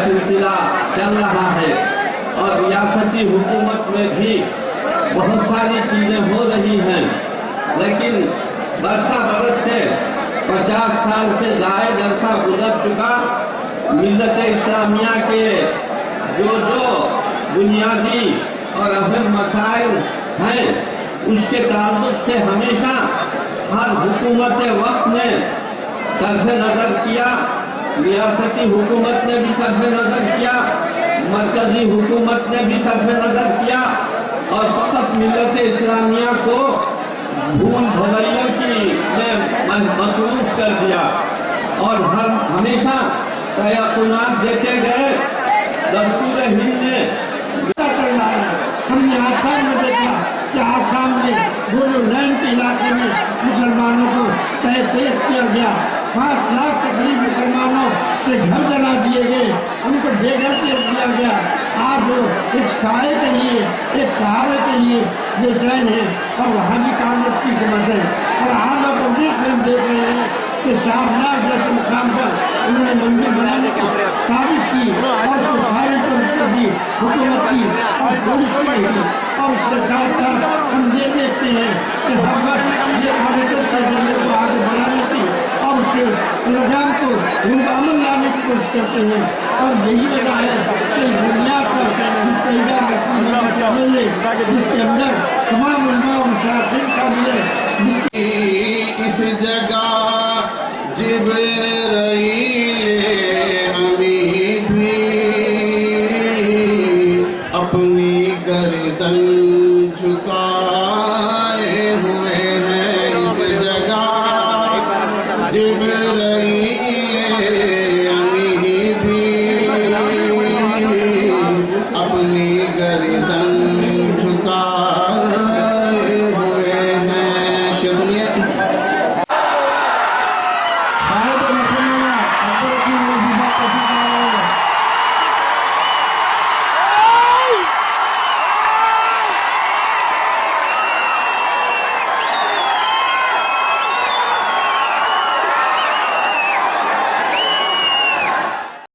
सिलसिला चल रहा है और रियासती हुकूमत में भी बहुत सारी चीजें हो रही हैं, लेकिन बरसा बरस से 50 साल से जायद अरसा गुजर चुका। मिल्लत इस्लामिया के जो बुनियादी और अहम मसाइल हैं, उसके ताल्लुक से हमेशा हर हुकूमत वक्त ने तरफ नजर किया, रियासती हुकूमत ने भी तरफ नजर किया, मरकजी हुकूमत ने भी तरफ नजर किया और फकत मिल्लत इस्लामिया को भूल भुलैया की में मसरूफ कर दिया और हमेशा तयक़ुनात देते गए। दस्तूर हिंद ने करना है। हमने आसाम में देखा कि आसाम में बोडोलैंड के इलाके में मुसलमानों को तहस किया गया, 5 लाख के करीब मुसलमानों के घर जला दिए गए, उनको बेघर कर दिया गया। आज वो एक साए के लिए, एक सहारे के लिए बेचैन है और वहाँ भी कांग्रेस की हुकूमत है। और आंध्र प्रदेश में हम देख रहे हैं कि शाहनाग जैसे मुकाम पर उन्होंने मंदिर बनाने की साजिश की और सारी दी हुकूमत की और पुलिस की रही। और उसके साथ साथ हम ये देखते हैं कि हर वक्त ये कांग्रेस के जरिए को आगे बढ़ाने की और उसके निजाम को अमल लाने की कोशिश करते हैं। और यही वजह है कि बुनियाद पर जिसके अंदर तमाम उलमा और मुशाहिरीन शामिल है। इस जगह जिब्र रही